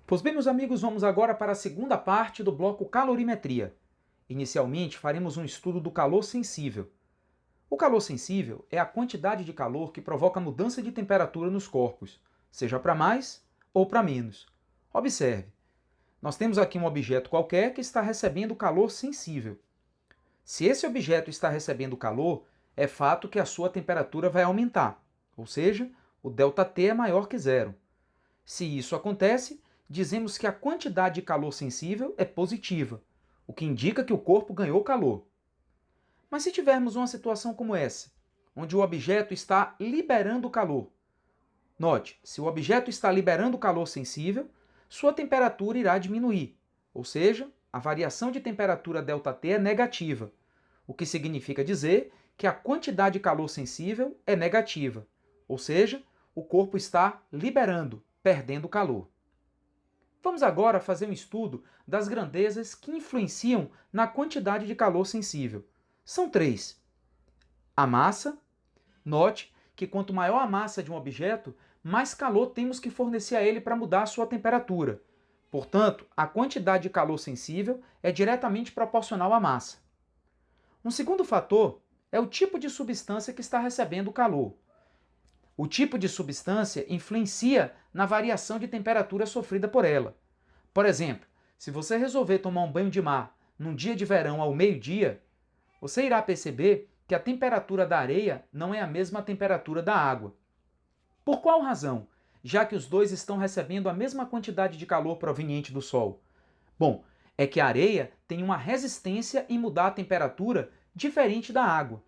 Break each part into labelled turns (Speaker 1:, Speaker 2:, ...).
Speaker 1: Pois bem, meus amigos, vamos agora para a segunda parte do bloco calorimetria. Inicialmente, faremos um estudo do calor sensível. O calor sensível é a quantidade de calor que provoca mudança de temperatura nos corpos, seja para mais ou para menos. Observe, nós temos aqui um objeto qualquer que está recebendo calor sensível. Se esse objeto está recebendo calor, é fato que a sua temperatura vai aumentar, ou seja, o ΔT é maior que zero. Se isso acontece, dizemos que a quantidade de calor sensível é positiva, o que indica que o corpo ganhou calor. Mas se tivermos uma situação como essa, onde o objeto está liberando calor, note, se o objeto está liberando calor sensível, sua temperatura irá diminuir, ou seja, a variação de temperatura ΔT é negativa, o que significa dizer que a quantidade de calor sensível é negativa, ou seja, o corpo está liberando, perdendo calor. Vamos agora fazer um estudo das grandezas que influenciam na quantidade de calor sensível. São três. A massa. Note que quanto maior a massa de um objeto, mais calor temos que fornecer a ele para mudar a sua temperatura. Portanto, a quantidade de calor sensível é diretamente proporcional à massa. Um segundo fator é o tipo de substância que está recebendo o calor. O tipo de substância influencia na variação de temperatura sofrida por ela. Por exemplo, se você resolver tomar um banho de mar num dia de verão ao meio-dia, você irá perceber que a temperatura da areia não é a mesma temperatura da água. Por qual razão? Já que os dois estão recebendo a mesma quantidade de calor proveniente do Sol. Bom, é que a areia tem uma resistência em mudar a temperatura diferente da água.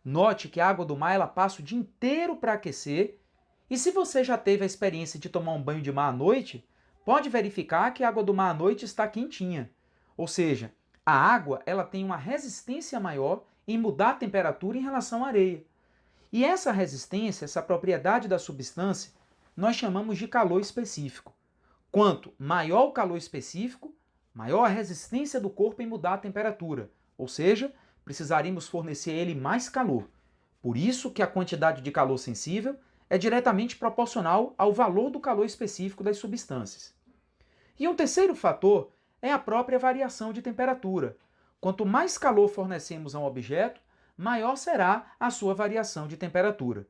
Speaker 1: Note que a água do mar ela passa o dia inteiro para aquecer, e se você já teve a experiência de tomar um banho de mar à noite, pode verificar que a água do mar à noite está quentinha. Ou seja, a água ela tem uma resistência maior em mudar a temperatura em relação à areia. E essa resistência, essa propriedade da substância, nós chamamos de calor específico. Quanto maior o calor específico, maior a resistência do corpo em mudar a temperatura, ou seja, precisaríamos fornecer a ele mais calor. Por isso que a quantidade de calor sensível é diretamente proporcional ao valor do calor específico das substâncias. E um terceiro fator é a própria variação de temperatura. Quanto mais calor fornecemos a um objeto, maior será a sua variação de temperatura.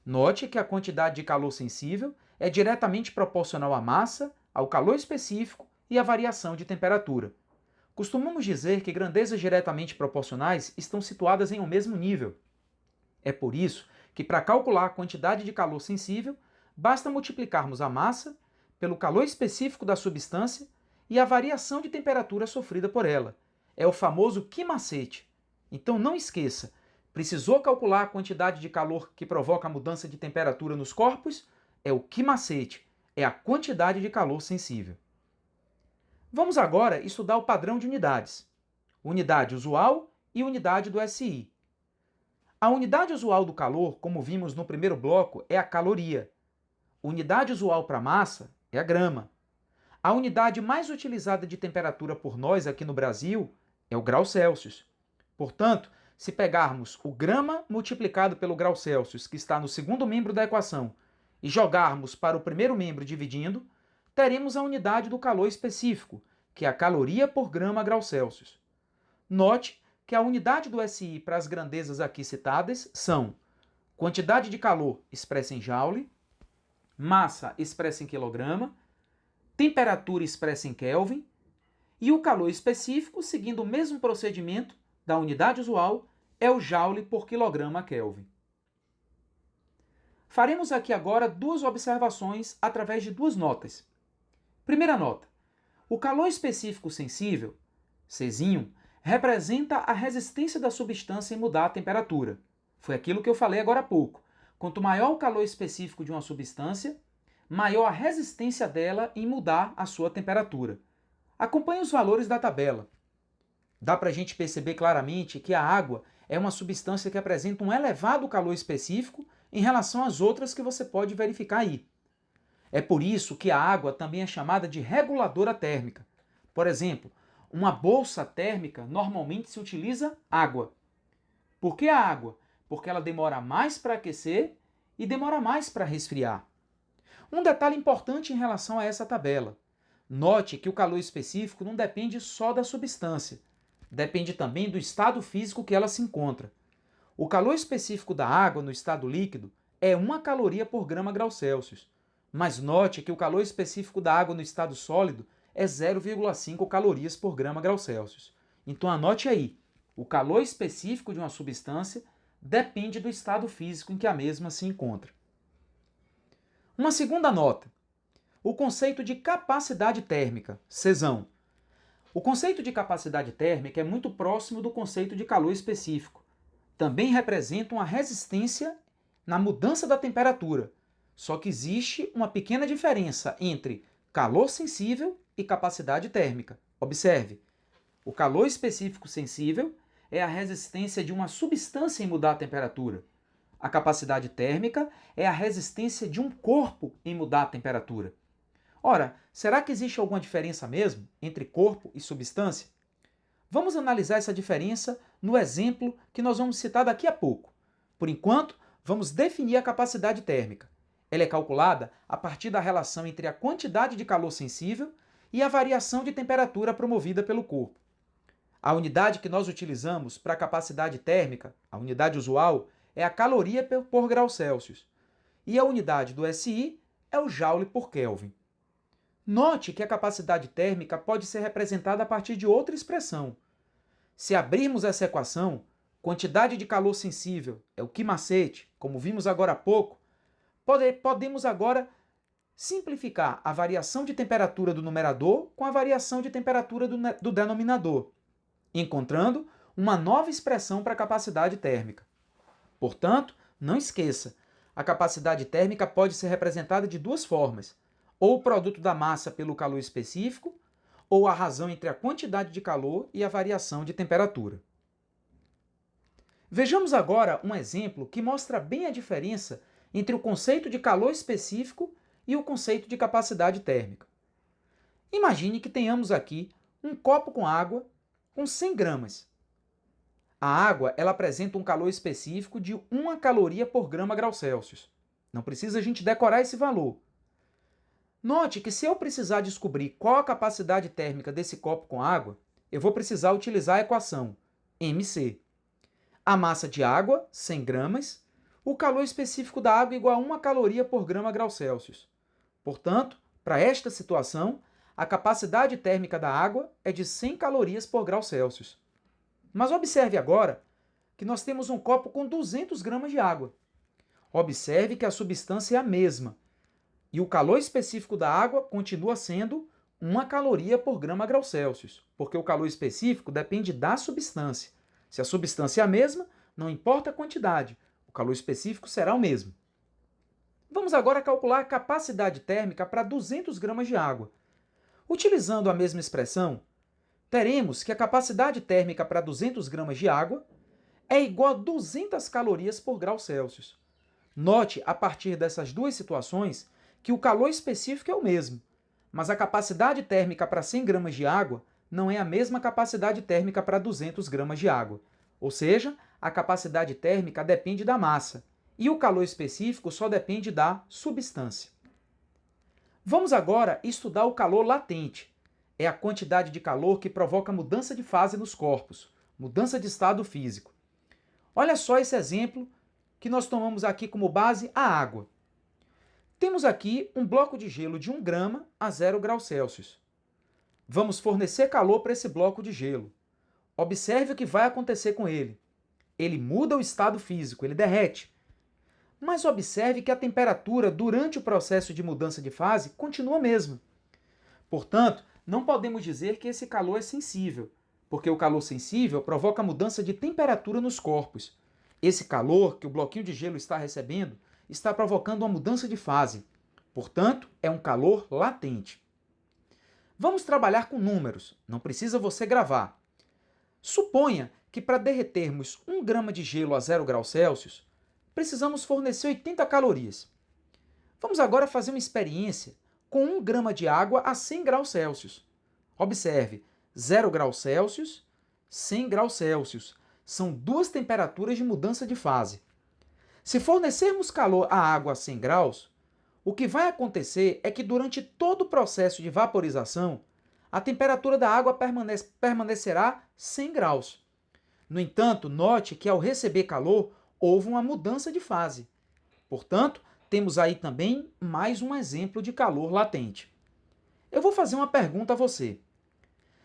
Speaker 1: Note que a quantidade de calor sensível é diretamente proporcional à massa, ao calor específico e à variação de temperatura. Costumamos dizer que grandezas diretamente proporcionais estão situadas em um mesmo nível. É por isso que, para calcular a quantidade de calor sensível, basta multiplicarmos a massa pelo calor específico da substância e a variação de temperatura sofrida por ela. É o famoso Q-macete. Então não esqueça, precisou calcular a quantidade de calor que provoca a mudança de temperatura nos corpos? É o Q-macete, é a quantidade de calor sensível. Vamos agora estudar o padrão de unidades. Unidade usual e unidade do SI. A unidade usual do calor, como vimos no primeiro bloco, é a caloria. Unidade usual para massa é a grama. A unidade mais utilizada de temperatura por nós aqui no Brasil é o grau Celsius. Portanto, se pegarmos o grama multiplicado pelo grau Celsius, que está no segundo membro da equação, e jogarmos para o primeiro membro dividindo, teremos a unidade do calor específico, que é a caloria por grama grau Celsius. Note que a unidade do SI para as grandezas aqui citadas são quantidade de calor expressa em joule, massa expressa em quilograma, temperatura expressa em Kelvin, e o calor específico, seguindo o mesmo procedimento da unidade usual, é o joule por quilograma Kelvin. Faremos aqui agora duas observações através de duas notas. Primeira nota. O calor específico sensível, Czinho, representa a resistência da substância em mudar a temperatura. Foi aquilo que eu falei agora há pouco. Quanto maior o calor específico de uma substância, maior a resistência dela em mudar a sua temperatura. Acompanhe os valores da tabela. Dá para a gente perceber claramente que a água é uma substância que apresenta um elevado calor específico em relação às outras que você pode verificar aí. É por isso que a água também é chamada de reguladora térmica. Por exemplo, uma bolsa térmica normalmente se utiliza água. Por que a água? Porque ela demora mais para aquecer e demora mais para resfriar. Um detalhe importante em relação a essa tabela. Note que o calor específico não depende só da substância, depende também do estado físico que ela se encontra. O calor específico da água no estado líquido é 1 caloria por grama grau Celsius, mas note que o calor específico da água no estado sólido é 0,5 calorias por grama grau Celsius. Então anote aí, o calor específico de uma substância depende do estado físico em que a mesma se encontra. Uma segunda nota, o conceito de capacidade térmica, Cesão. O conceito de capacidade térmica é muito próximo do conceito de calor específico. Também representa uma resistência na mudança da temperatura, só que existe uma pequena diferença entre calor sensível e capacidade térmica. Observe, o calor específico sensível é a resistência de uma substância em mudar a temperatura. A capacidade térmica é a resistência de um corpo em mudar a temperatura. Ora, será que existe alguma diferença mesmo entre corpo e substância? Vamos analisar essa diferença no exemplo que nós vamos citar daqui a pouco. Por enquanto, vamos definir a capacidade térmica. Ela é calculada a partir da relação entre a quantidade de calor sensível e a variação de temperatura promovida pelo corpo. A unidade que nós utilizamos para a capacidade térmica, a unidade usual, é a caloria por grau Celsius. E a unidade do SI é o Joule por Kelvin. Note que a capacidade térmica pode ser representada a partir de outra expressão. Se abrirmos essa equação, quantidade de calor sensível é o Q macete, como vimos agora há pouco, podemos agora simplificar a variação de temperatura do numerador com a variação de temperatura do denominador, encontrando uma nova expressão para a capacidade térmica. Portanto, não esqueça, a capacidade térmica pode ser representada de duas formas, ou o produto da massa pelo calor específico, ou a razão entre a quantidade de calor e a variação de temperatura. Vejamos agora um exemplo que mostra bem a diferença entre o conceito de calor específico e o conceito de capacidade térmica. Imagine que tenhamos aqui um copo com água com 100 gramas. A água ela apresenta um calor específico de 1 caloria por grama grau Celsius. Não precisa a gente decorar esse valor. Note que se eu precisar descobrir qual a capacidade térmica desse copo com água, eu vou precisar utilizar a equação mc. A massa de água, 100 gramas, o calor específico da água igual a 1 caloria por grama grau Celsius. Portanto, para esta situação, a capacidade térmica da água é de 100 calorias por grau Celsius. Mas observe agora que nós temos um copo com 200 gramas de água. Observe que a substância é a mesma, e o calor específico da água continua sendo 1 caloria por grama grau Celsius, porque o calor específico depende da substância. Se a substância é a mesma, não importa a quantidade, o calor específico será o mesmo. Vamos agora calcular a capacidade térmica para 200 gramas de água. Utilizando a mesma expressão, teremos que a capacidade térmica para 200 gramas de água é igual a 200 calorias por grau Celsius. Note, a partir dessas duas situações, que o calor específico é o mesmo, mas a capacidade térmica para 100 gramas de água não é a mesma capacidade térmica para 200 gramas de água. Ou seja, a capacidade térmica depende da massa, e o calor específico só depende da substância. Vamos agora estudar o calor latente. É a quantidade de calor que provoca mudança de fase nos corpos, mudança de estado físico. Olha só esse exemplo que nós tomamos aqui como base a água. Temos aqui um bloco de gelo de 1 grama a 0 graus Celsius. Vamos fornecer calor para esse bloco de gelo. Observe o que vai acontecer com ele. Ele muda o estado físico, ele derrete. Mas observe que a temperatura durante o processo de mudança de fase continua a mesma. Portanto, não podemos dizer que esse calor é sensível, porque o calor sensível provoca mudança de temperatura nos corpos. Esse calor que o bloquinho de gelo está recebendo está provocando uma mudança de fase. Portanto, é um calor latente. Vamos trabalhar com números, não precisa você gravar. Suponha que para derretermos 1 grama de gelo a 0 graus Celsius, precisamos fornecer 80 calorias. Vamos agora fazer uma experiência com 1 grama de água a 100 graus Celsius. Observe, 0 graus Celsius, 100 graus Celsius. São duas temperaturas de mudança de fase. Se fornecermos calor à água a 100 graus, O que vai acontecer é que durante todo o processo de vaporização, a temperatura da água permanecerá 100 graus. No entanto, note que ao receber calor, houve uma mudança de fase. Portanto, temos aí também mais um exemplo de calor latente. Eu vou fazer uma pergunta a você.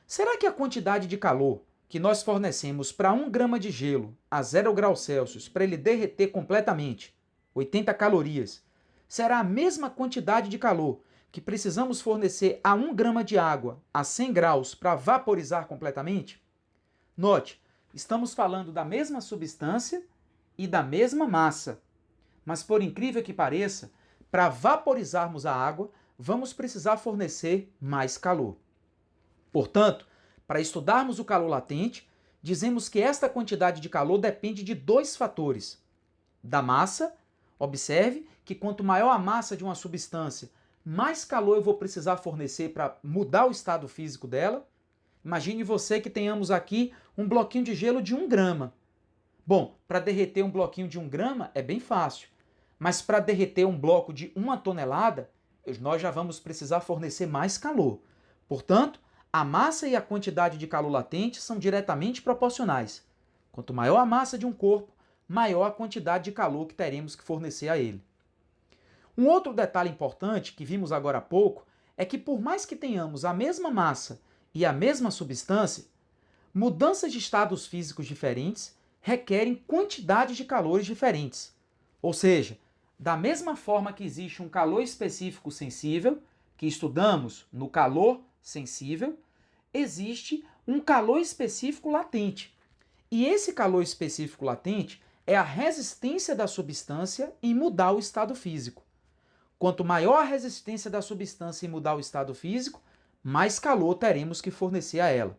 Speaker 1: Será que a quantidade de calor que nós fornecemos para 1 grama de gelo a 0 graus Celsius para ele derreter completamente, 80 calorias, será a mesma quantidade de calor que precisamos fornecer a 1 grama de água a 100 graus para vaporizar completamente? Note, estamos falando da mesma substância e da mesma massa. Mas, por incrível que pareça, para vaporizarmos a água, vamos precisar fornecer mais calor. Portanto, para estudarmos o calor latente, dizemos que esta quantidade de calor depende de dois fatores. Da massa, observe que quanto maior a massa de uma substância, mais calor eu vou precisar fornecer para mudar o estado físico dela. Imagine você que tenhamos aqui um bloquinho de gelo de 1 grama. Bom, para derreter um bloquinho de 1 grama é bem fácil, mas para derreter um bloco de 1 tonelada, nós já vamos precisar fornecer mais calor. Portanto, a massa e a quantidade de calor latente são diretamente proporcionais. Quanto maior a massa de um corpo, maior a quantidade de calor que teremos que fornecer a ele. Um outro detalhe importante que vimos agora há pouco é que por mais que tenhamos a mesma massa e a mesma substância, mudanças de estados físicos diferentes requerem quantidades de calores diferentes. Ou seja, da mesma forma que existe um calor específico sensível, que estudamos no calor sensível, existe um calor específico latente. E esse calor específico latente é a resistência da substância em mudar o estado físico. Quanto maior a resistência da substância em mudar o estado físico, mais calor teremos que fornecer a ela.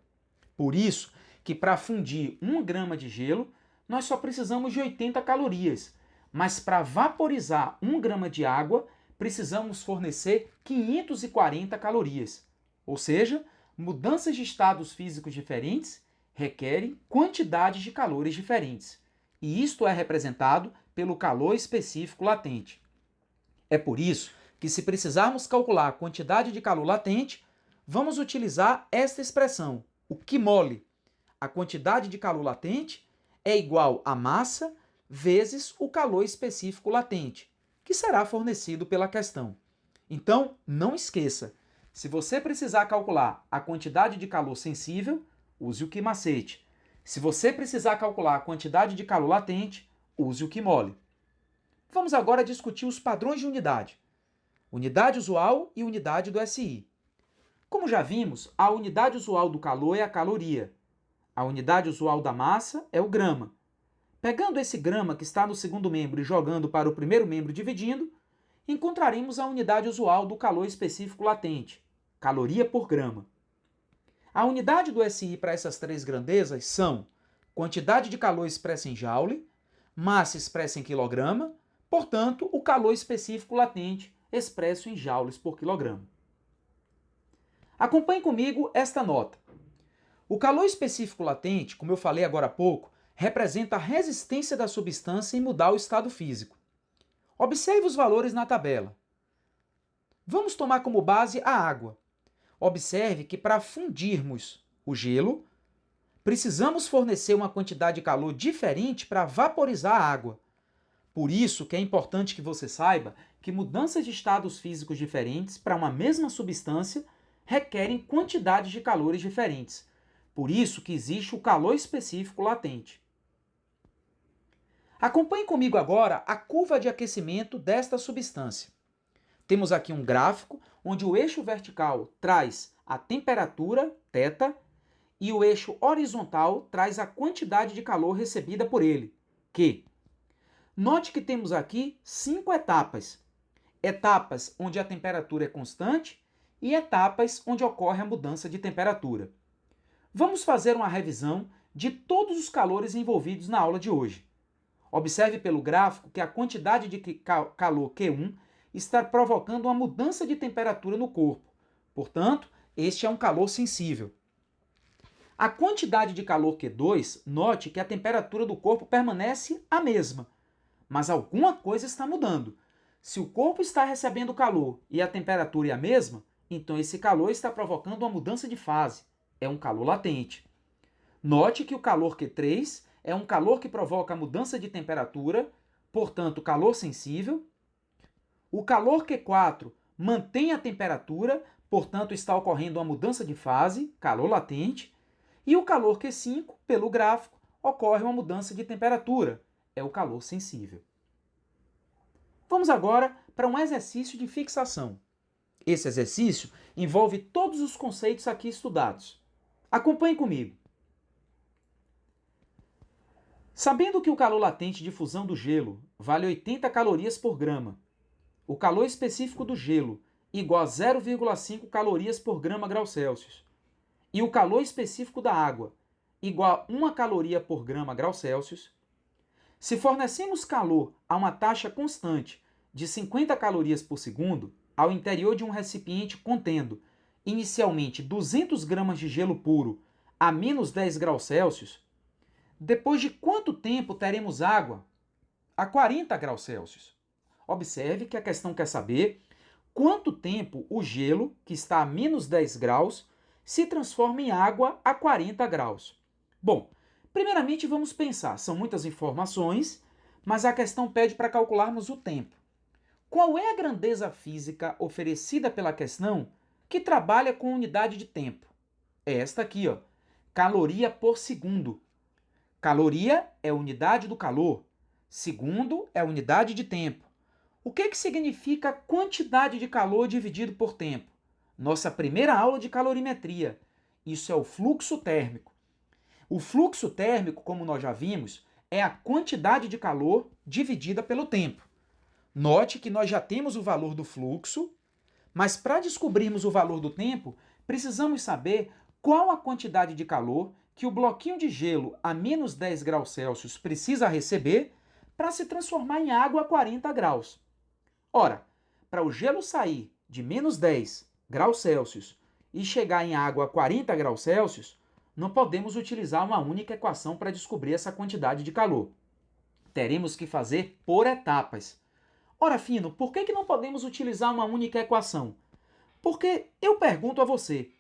Speaker 1: Por isso que para fundir 1 grama de gelo, nós só precisamos de 80 calorias, mas para vaporizar 1 grama de água, precisamos fornecer 540 calorias. Ou seja, mudanças de estados físicos diferentes requerem quantidades de calores diferentes. E isto é representado pelo calor específico latente. É por isso que, se precisarmos calcular a quantidade de calor latente, vamos utilizar esta expressão, o QMOL. A quantidade de calor latente é igual a massa vezes o calor específico latente, que será fornecido pela questão. Então, não esqueça, se você precisar calcular a quantidade de calor sensível, use o QMacete. Se você precisar calcular a quantidade de calor latente, use o QMOL. Vamos agora discutir os padrões de unidade. Unidade usual e unidade do SI. Como já vimos, a unidade usual do calor é a caloria. A unidade usual da massa é o grama. Pegando esse grama que está no segundo membro e jogando para o primeiro membro dividindo, encontraremos a unidade usual do calor específico latente, caloria por grama. A unidade do SI para essas três grandezas são quantidade de calor expressa em joule, massa expressa em quilograma, portanto, o calor específico latente expresso em joules por quilograma. Acompanhe comigo esta nota. O calor específico latente, como eu falei agora há pouco, representa a resistência da substância em mudar o estado físico. Observe os valores na tabela. Vamos tomar como base a água. Observe que para fundirmos o gelo, precisamos fornecer uma quantidade de calor diferente para vaporizar a água. Por isso que é importante que você saiba que mudanças de estados físicos diferentes para uma mesma substância requerem quantidades de calores diferentes. Por isso que existe o calor específico latente. Acompanhe comigo agora a curva de aquecimento desta substância. Temos aqui um gráfico onde o eixo vertical traz a temperatura, θ, e o eixo horizontal traz a quantidade de calor recebida por ele, Q. Note que temos aqui 5 etapas. Etapas onde a temperatura é constante e etapas onde ocorre a mudança de temperatura. Vamos fazer uma revisão de todos os calores envolvidos na aula de hoje. Observe pelo gráfico que a quantidade de calor Q1 está provocando uma mudança de temperatura no corpo. Portanto, este é um calor sensível. A quantidade de calor Q2, note que a temperatura do corpo permanece a mesma, mas alguma coisa está mudando. Se o corpo está recebendo calor e a temperatura é a mesma, então esse calor está provocando uma mudança de fase. É um calor latente. Note que o calor Q3 é um calor que provoca a mudança de temperatura, portanto, calor sensível. O calor Q4 mantém a temperatura, portanto, está ocorrendo uma mudança de fase, calor latente. E o calor Q5, pelo gráfico, ocorre uma mudança de temperatura, é o calor sensível. Vamos agora para um exercício de fixação. Esse exercício envolve todos os conceitos aqui estudados. Acompanhe comigo. Sabendo que o calor latente de fusão do gelo vale 80 calorias por grama, o calor específico do gelo igual a 0,5 calorias por grama grau Celsius, e o calor específico da água igual a 1 caloria por grama grau Celsius, se fornecemos calor a uma taxa constante de 50 calorias por segundo ao interior de um recipiente contendo inicialmente 200 gramas de gelo puro a menos 10 graus Celsius, depois de quanto tempo teremos água a 40 graus Celsius? Observe que a questão quer saber quanto tempo o gelo, que está a menos 10 graus, se transforma em água a 40 graus. Bom, primeiramente vamos pensar, são muitas informações, mas a questão pede para calcularmos o tempo. Qual é a grandeza física oferecida pela questão que trabalha com unidade de tempo? É esta aqui, ó, caloria por segundo. Caloria é unidade do calor, segundo é unidade de tempo. O que significa quantidade de calor dividido por tempo? Nossa primeira aula de calorimetria. Isso é o fluxo térmico. O fluxo térmico, como nós já vimos, é a quantidade de calor dividida pelo tempo. Note que nós já temos o valor do fluxo, mas para descobrirmos o valor do tempo, precisamos saber qual a quantidade de calor que o bloquinho de gelo a menos 10 graus Celsius precisa receber para se transformar em água a 40 graus. Ora, para o gelo sair de menos 10 graus Celsius e chegar em água a 40 graus Celsius, não podemos utilizar uma única equação para descobrir essa quantidade de calor. Teremos que fazer por etapas. Ora, Fino, por que não podemos utilizar uma única equação? Porque eu pergunto a você,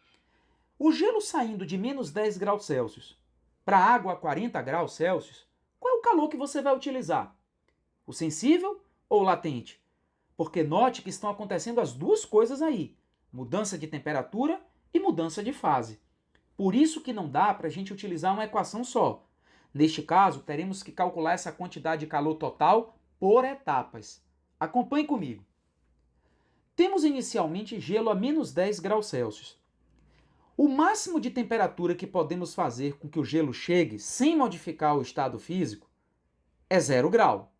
Speaker 1: o gelo saindo de menos 10 graus Celsius para água a 40 graus Celsius, qual é o calor que você vai utilizar? O sensível ou o latente? Porque note que estão acontecendo as duas coisas aí, mudança de temperatura e mudança de fase. Por isso que não dá para a gente utilizar uma equação só. Neste caso, teremos que calcular essa quantidade de calor total por etapas. Acompanhe comigo. Temos inicialmente gelo a menos 10 graus Celsius. O máximo de temperatura que podemos fazer com que o gelo chegue sem modificar o estado físico é 0 grau.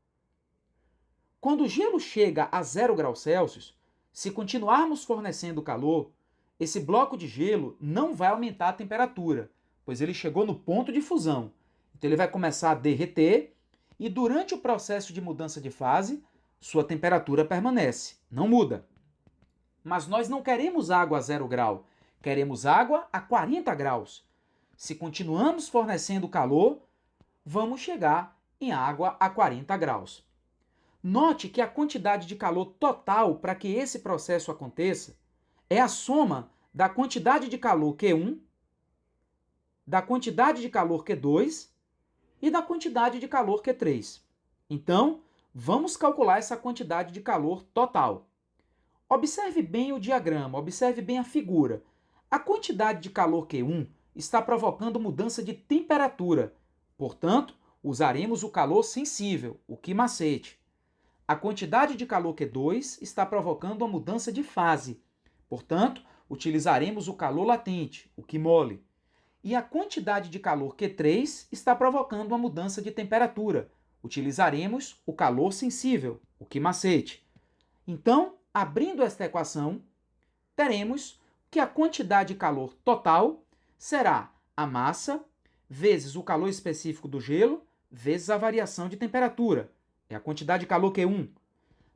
Speaker 1: Quando o gelo chega a 0 graus Celsius, se continuarmos fornecendo calor, esse bloco de gelo não vai aumentar a temperatura, pois ele chegou no ponto de fusão. Então ele vai começar a derreter e durante o processo de mudança de fase, sua temperatura permanece, não muda. Mas nós não queremos água a 0 grau, queremos água a 40 graus. Se continuamos fornecendo calor, vamos chegar em água a 40 graus. Note que a quantidade de calor total para que esse processo aconteça é a soma da quantidade de calor Q1, da quantidade de calor Q2 e da quantidade de calor Q3. Então, vamos calcular essa quantidade de calor total. Observe bem o diagrama, observe bem a figura. A quantidade de calor Q1 está provocando mudança de temperatura. Portanto, usaremos o calor sensível, o Q-macete. A quantidade de calor Q2 está provocando uma mudança de fase. Portanto, utilizaremos o calor latente, o Q-mole. E a quantidade de calor Q3 está provocando uma mudança de temperatura. Utilizaremos o calor sensível, o Q-macete. Então, abrindo esta equação, teremos que a quantidade de calor total será a massa vezes o calor específico do gelo vezes a variação de temperatura. É a quantidade de calor Q1,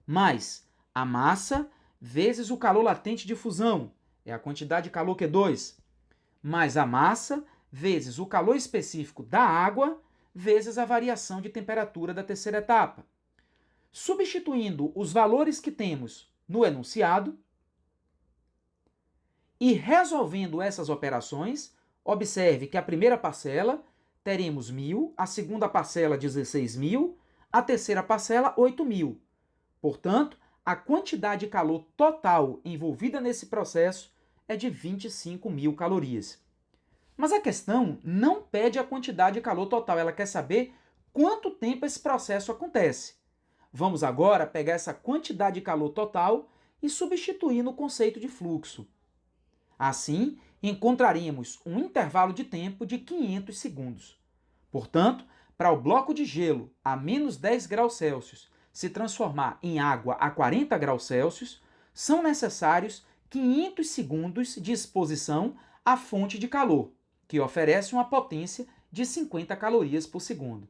Speaker 1: mais a massa vezes o calor latente de fusão, é a quantidade de calor Q2, mais a massa vezes o calor específico da água vezes a variação de temperatura da terceira etapa. Substituindo os valores que temos no enunciado e resolvendo essas operações, observe que a primeira parcela teremos 1.000, a segunda parcela 16.000, a terceira parcela 8.000. Portanto, a quantidade de calor total envolvida nesse processo é de 25.000 calorias. Mas a questão não pede a quantidade de calor total, ela quer saber quanto tempo esse processo acontece. Vamos agora pegar essa quantidade de calor total e substituir no conceito de fluxo. Assim, encontraremos um intervalo de tempo de 500 segundos. Portanto, para o bloco de gelo a menos 10 graus Celsius se transformar em água a 40 graus Celsius, são necessários 500 segundos de exposição à fonte de calor, que oferece uma potência de 50 calorias por segundo.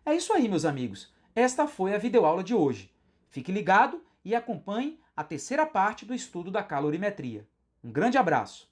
Speaker 1: É isso aí, meus amigos. Esta foi a videoaula de hoje. Fique ligado e acompanhe a terceira parte do estudo da calorimetria. Um grande abraço!